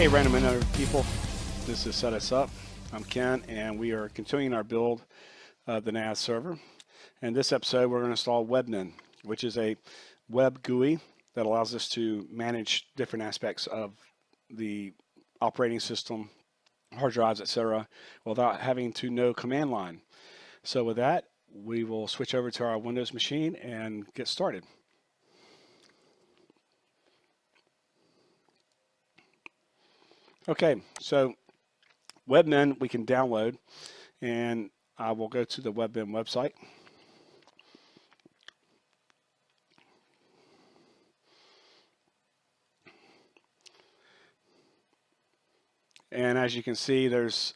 Hey, random and other people. This is Set Us Up. I'm Ken, and we are continuing our build of the NAS server. In this episode, we're going to install Webmin, which is a web GUI that allows us to manage different aspects of the operating system, hard drives, etc., without having to know command line. So with that, we will switch over to our Windows machine and get started. Okay, so Webmin we can download, and I will go to the Webmin website. And as you can see, there's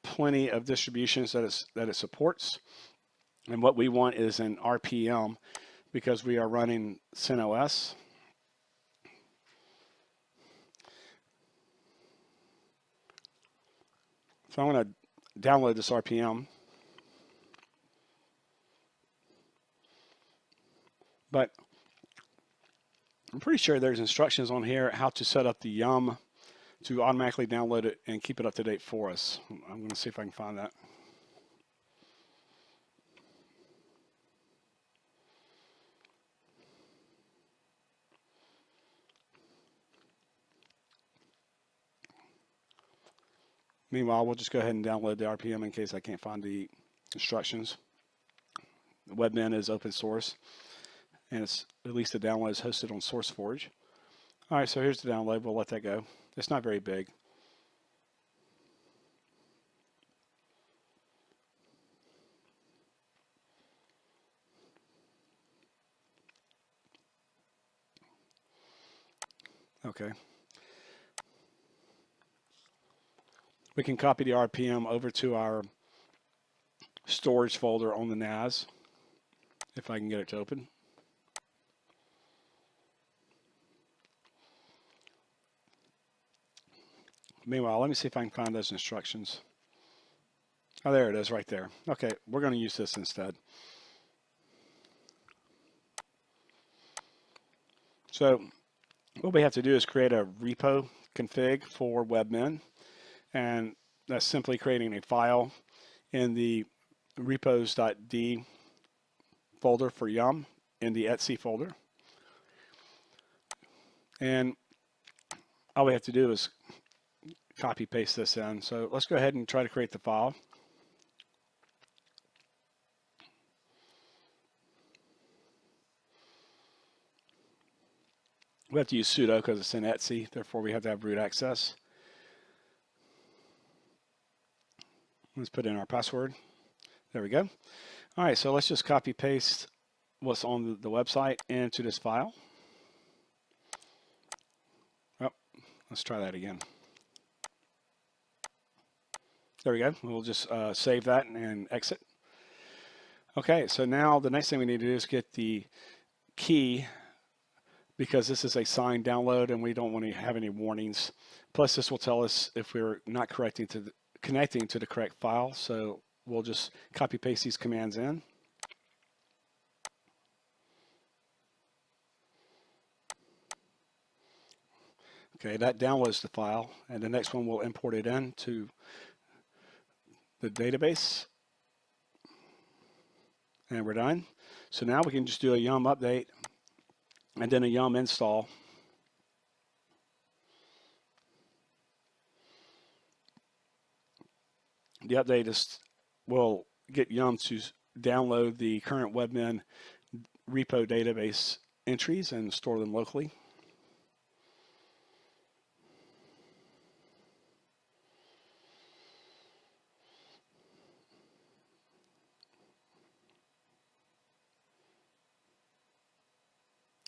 plenty of distributions that it supports. And what we want is an RPM because we are running CentOS. So I'm going to download this RPM. But I'm pretty sure there's instructions on here how to set up the yum to automatically download it and keep it up to date for us. I'm going to see if I can find that. Meanwhile, we'll just go ahead and download the RPM in case I can't find the instructions. Webmin is open source, and it's at least the download is hosted on SourceForge. All right, so here's the download. We'll let that go. It's not very big. Okay. We can copy the RPM over to our storage folder on the NAS, if I can get it to open. Meanwhile, let me see if I can find those instructions. Oh, there it is right there. Okay, we're going to use this instead. So what we have to do is create a repo config for Webmin, and that's simply creating a file in the repos.d folder for yum in the etc folder. And all we have to do is copy paste this in. So let's go ahead and try to create the file. We have to use sudo because it's in etc, therefore we have to have root access. Let's put in our password. There we go. All right, so let's just copy paste what's on the website into this file. Oh, let's try that again. There we go. We'll just save that and exit. Okay, so now the next thing we need to do is get the key, because this is a signed download and we don't want to have any warnings. Plus this will tell us if we're not connecting to the correct file. So we'll just copy paste these commands in. Okay, that downloads the file, and the next one we'll import it into the database. And we're done. So now we can just do a yum update and then a yum install. The update will get yum to download the current Webmin repo database entries and store them locally.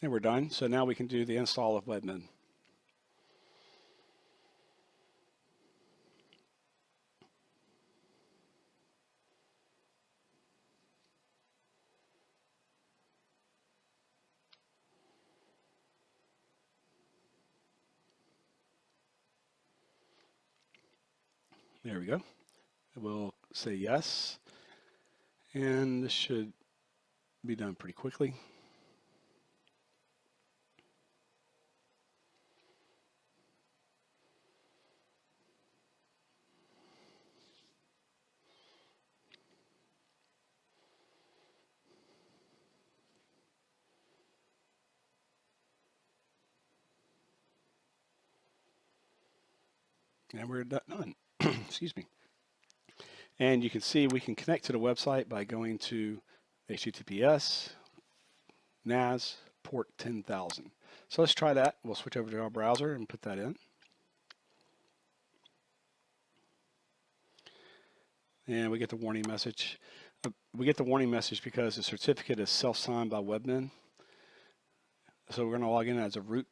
And we're done. So now we can do the install of Webmin. There we go. We'll say yes. And this should be done pretty quickly. And we're done. Excuse me. And you can see we can connect to the website by going to HTTPS NAS port 10,000. So let's try that. We'll switch over to our browser and put that in. And we get the warning message. We get the warning message because the certificate is self-signed by Webmin. So we're going to log in as a root.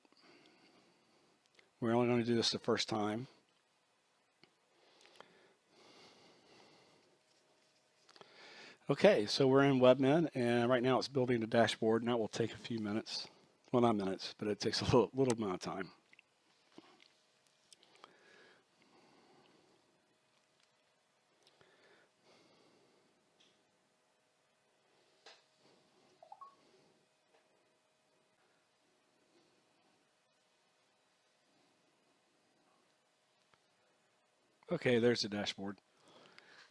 We're only going to do this the first time. Okay, so we're in Webmin, and right now it's building the dashboard, and that will take a few minutes. Well, not minutes, but it takes a little amount of time. Okay, there's the dashboard.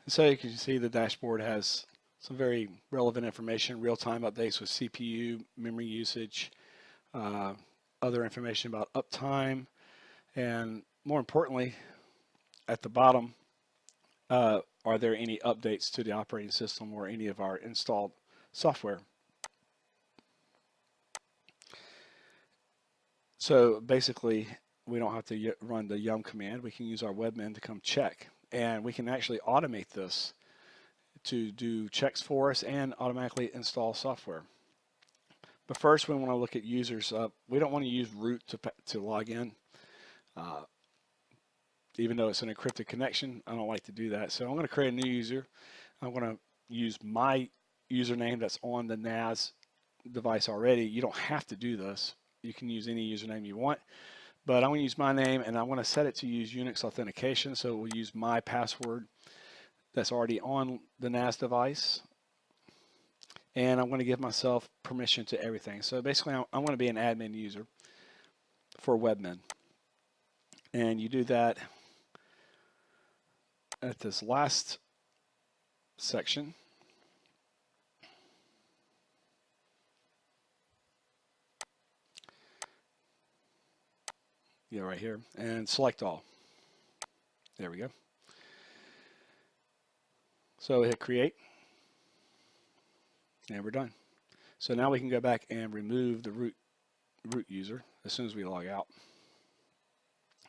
And so you can see the dashboard has some very relevant information, real-time updates with CPU, memory usage, other information about uptime, and more importantly, at the bottom, are there any updates to the operating system or any of our installed software? So basically, we don't have to run the yum command. We can use our Webmin to come check, and we can actually automate this to do checks for us and automatically install software. But first, we want to look at users. We don't want to use root to log in. Even though it's an encrypted connection, I don't like to do that. So I'm going to create a new user. I'm going to use my username that's on the NAS device already. You don't have to do this. You can use any username you want. But I'm going to use my name, and I want to set it to use Unix authentication. So we'll use my password that's already on the NAS device. And I'm going to give myself permission to everything. So basically, I'm going to be an admin user for Webmin. And you do that at this last section. Yeah, right here. And select all. There we go. So hit create. And we're done. So now we can go back and remove the root user as soon as we log out.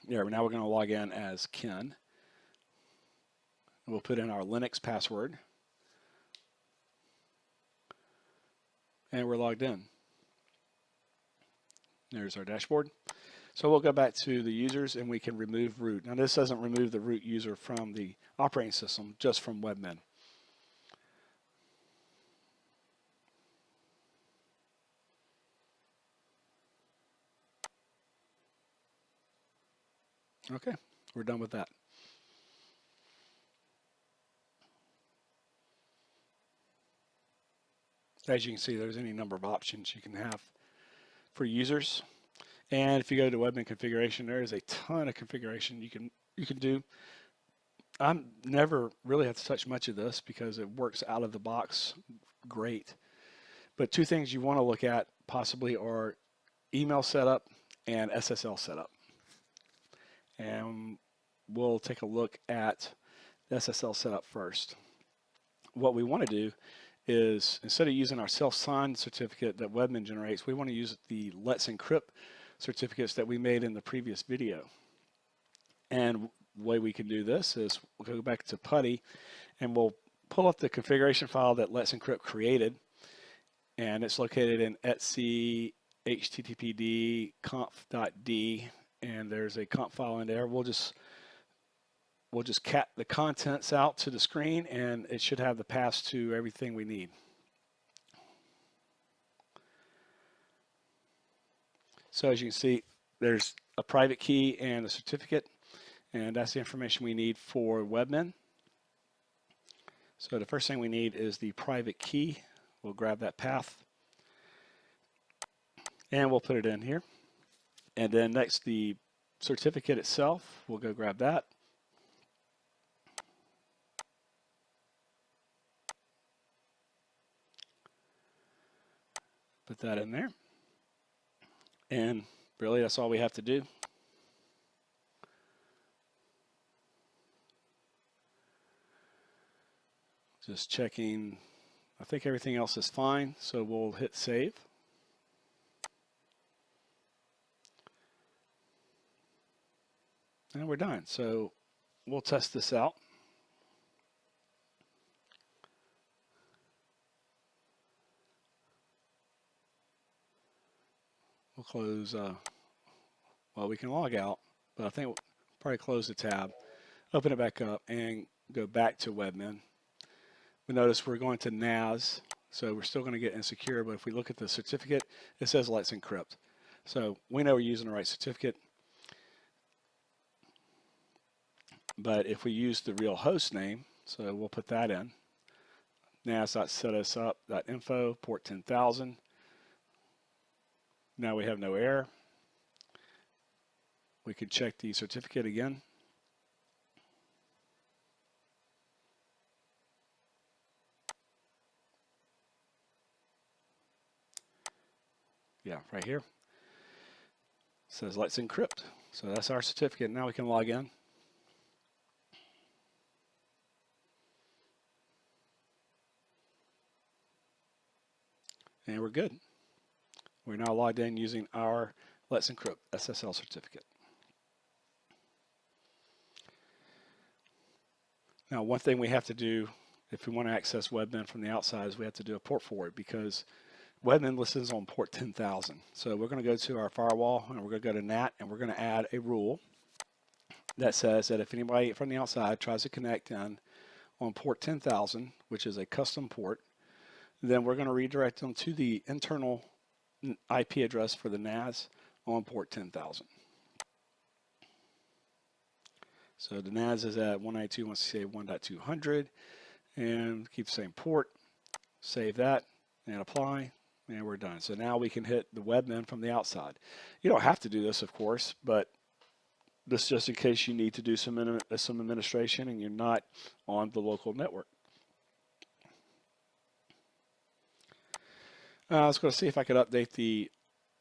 Yeah, now we're going to log in as Ken. We'll put in our Linux password. And we're logged in. There's our dashboard. So we'll go back to the users and we can remove root. Now this doesn't remove the root user from the operating system, just from Webmin. Okay, we're done with that. As you can see, there's any number of options you can have for users. And if you go to Webmin configuration, there is a ton of configuration you can do. I'm never really have to touch much of this because it works out of the box great. But two things you want to look at possibly are email setup and SSL setup. And we'll take a look at the SSL setup first. What we want to do is, instead of using our self-signed certificate that Webmin generates, we want to use the Let's Encrypt certificates that we made in the previous video. And the way we can do this is we'll go back to PuTTY and we'll pull up the configuration file that Let's Encrypt created, and it's located in etc httpd conf.d, and there's a conf file in there. We'll just cat the contents out to the screen, and it should have the paths to everything we need. So as you can see, there's a private key and a certificate, and that's the information we need for Webmin. So the first thing we need is the private key. We'll grab that path and we'll put it in here. And then next, the certificate itself, we'll go grab that. Put that in there. And really, that's all we have to do. Just checking. I think everything else is fine, so we'll hit save. And we're done. So we'll test this out. We'll close, well, we can log out, but I think we'll probably close the tab, open it back up, and go back to Webmin. We notice we're going to NAS, so we're still going to get insecure, but if we look at the certificate, it says Let's Encrypt. So we know we're using the right certificate. But if we use the real host name, so we'll put that in, nas.setusup.info, port 10,000. Now we have no error. We can check the certificate again. Yeah, right here. It says Let's Encrypt. So that's our certificate. Now we can log in. And we're good. We're now logged in using our Let's Encrypt SSL certificate. Now, one thing we have to do if we want to access Webmin from the outside is we have to do a port forward, because Webmin listens on port 10,000. So we're going to go to our firewall and we're going to go to NAT, and we're going to add a rule that says that if anybody from the outside tries to connect in on port 10,000, which is a custom port, then we're going to redirect them to the internal IP address for the NAS on port 10,000. So the NAS is at 192.168.1.200, and keep the same port. Save that and apply, and we're done. So now we can hit the Webmin from the outside. You don't have to do this, of course, but this is just in case you need to do some administration and you're not on the local network. I was going to see if I could update the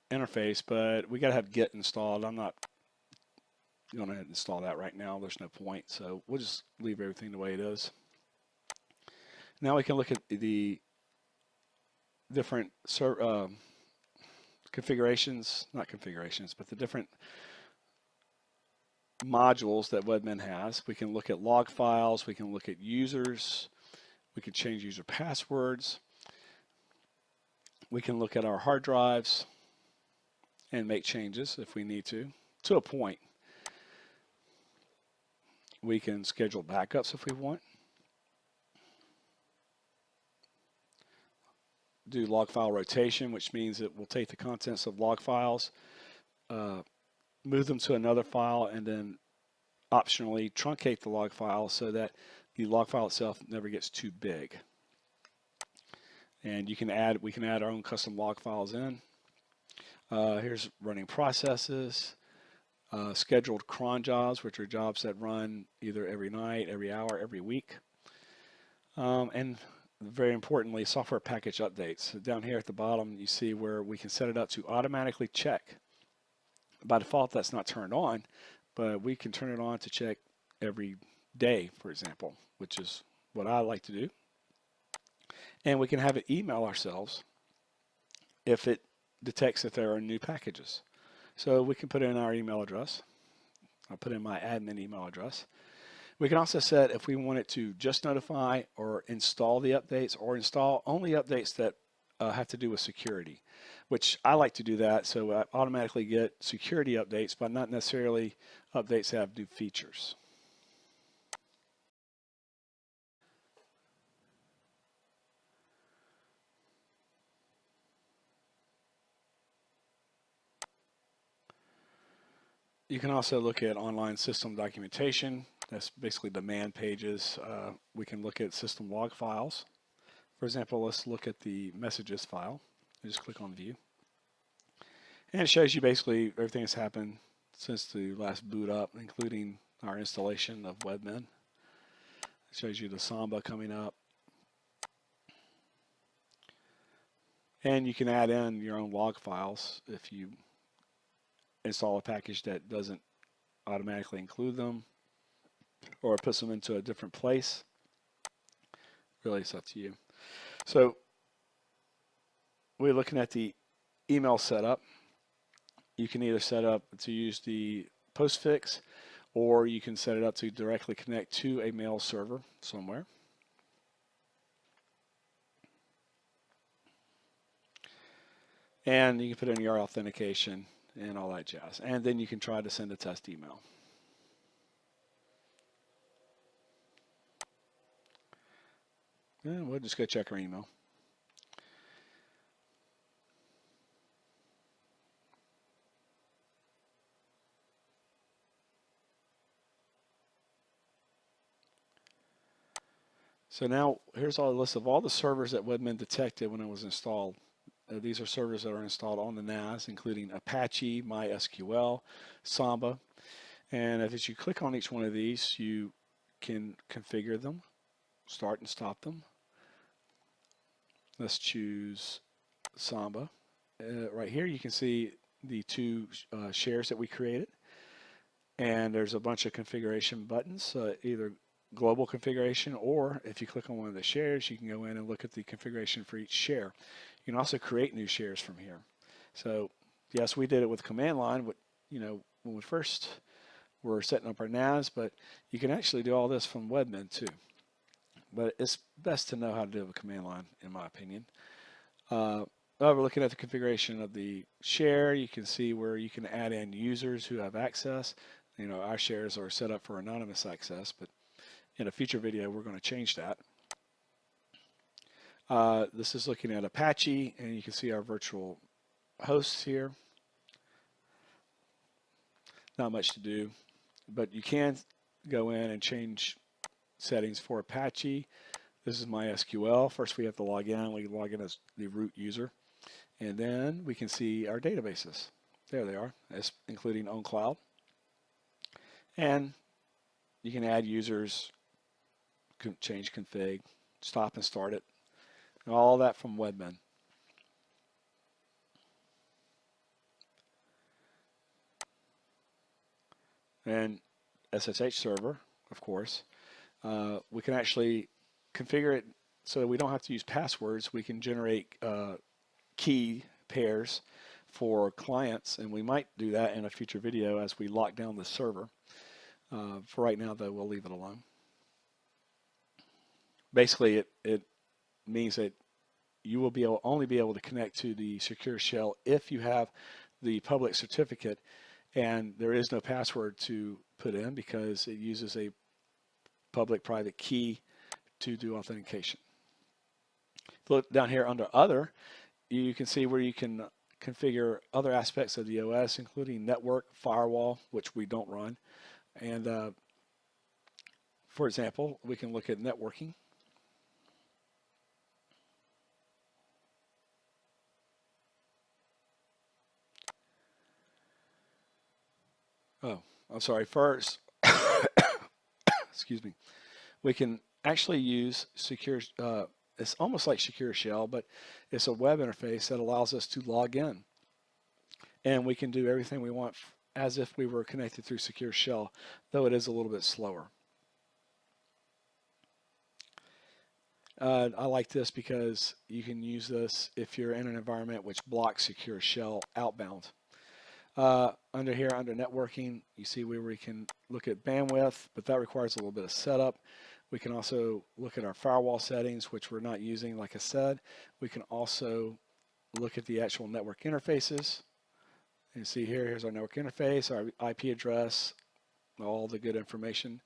interface, but we got to have Git installed. I'm not going to install that right now. There's no point, so we'll just leave everything the way it is. Now we can look at the different configurations, not configurations, but the different modules that Webmin has. We can look at log files, we can look at users, we can change user passwords, we can look at our hard drives and make changes if we need to a point. We can schedule backups if we want. Do log file rotation, which means it will take the contents of log files, move them to another file, and then optionally truncate the log file so that the log file itself never gets too big. And we can add our own custom log files in. Here's running processes, scheduled cron jobs, which are jobs that run either every night, every hour, every week. And very importantly, software package updates. So down here at the bottom, you see where we can set it up to automatically check. By default, that's not turned on, but we can turn it on to check every day, for example, which is what I like to do. And we can have it email ourselves if it detects that there are new packages. So we can put in our email address. I'll put in my admin email address. We can also set if we want it to just notify or install the updates, or install only updates that have to do with security, which I like to do that so I automatically get security updates, but not necessarily updates that have new features. You can also look at online system documentation. That's basically the man pages. We can look at system log files. For example, let's look at the messages file. You just click on view. And it shows you basically everything that's happened since the last boot up, including our installation of Webmin. It shows you the Samba coming up. And you can add in your own log files if you install a package that doesn't automatically include them, or puts them into a different place, Really, it's up to you. So we're looking at the email setup. You can either set up to use the postfix, or you can set it up to directly connect to a mail server somewhere. And you can put in your authentication and all that jazz. And then you can try to send a test email. And we'll just go check our email. So now here's all the list of all the servers that Webmin detected when it was installed. These are servers that are installed on the NAS, including Apache, MySQL, Samba. And if you click on each one of these, you can configure them, start and stop them. Let's choose Samba. Right here you can see the two shares that we created. And there's a bunch of configuration buttons, either global configuration, or if you click on one of the shares, you can go in and look at the configuration for each share. You can also create new shares from here. So yes, we did it with command line, but when we first were setting up our NAS, but you can actually do all this from Webmin too. But it's best to know how to do it with command line, in my opinion. We're looking at the configuration of the share. You can see where you can add in users who have access. Our shares are set up for anonymous access, but in a future video, we're going to change that. This is looking at Apache, and you can see our virtual hosts here. Not much to do, but you can go in and change settings for Apache. This is MySQL. First, we have to log in. We log in as the root user, and then we can see our databases. There they are, including OwnCloud. And you can add users, change config, stop and start it, and all that from Webmin. And SSH server, of course. We can actually configure it so that we don't have to use passwords. We can generate key pairs for clients, and we might do that in a future video as we lock down the server. For right now, though, we'll leave it alone. Basically, it means that you will only be able to connect to the secure shell if you have the public certificate, and there is no password to put in because it uses a public-private key to do authentication. Look down here under Other, you can see where you can configure other aspects of the OS, including network, firewall, which we don't run. And for example, we can look at networking. Oh, I'm sorry. First, excuse me. We can actually use secure. It's almost like Secure Shell, but it's a web interface that allows us to log in, and we can do everything we want as if we were connected through Secure Shell, though it is a little bit slower. I like this because you can use this if you're in an environment which blocks Secure Shell outbound. Under here, under networking, you see where we can look at bandwidth, but that requires a little bit of setup. We can also look at our firewall settings, which we're not using, like I said. We can also look at the actual network interfaces. You see here's our network interface, our IP address, all the good information.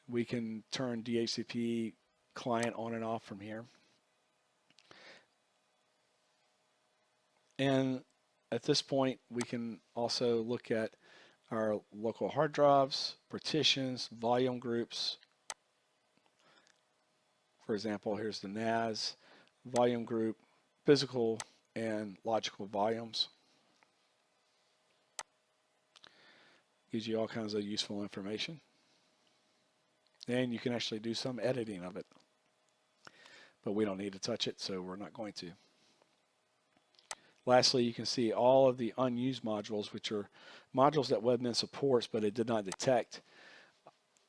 We can turn DHCP client on and off from here. And at this point, we can also look at our local hard drives, partitions, volume groups. For example, here's the NAS, volume group, physical and logical volumes. Gives you all kinds of useful information. And you can actually do some editing of it. But we don't need to touch it, so we're not going to. Lastly, you can see all of the unused modules, which are modules that Webmin supports, but it did not detect.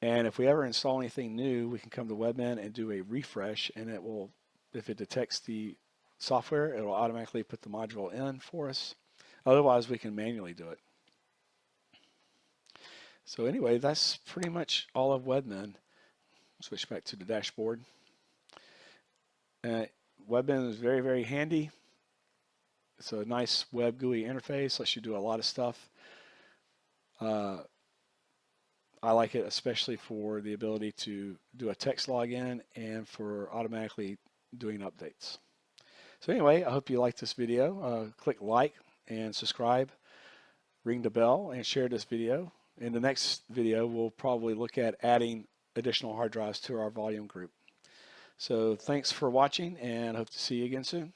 And if we ever install anything new, we can come to Webmin and do a refresh, and it will, if it detects the software, it will automatically put the module in for us. Otherwise, we can manually do it. So anyway, that's pretty much all of Webmin. Switch back to the dashboard. Webmin is very, very handy. It's a nice web GUI interface, lets you do a lot of stuff. I like it especially for the ability to do a text login and for automatically doing updates. So anyway, I hope you liked this video. Click like and subscribe, ring the bell, and share this video. In the next video, we'll probably look at adding additional hard drives to our volume group. So thanks for watching, and hope to see you again soon.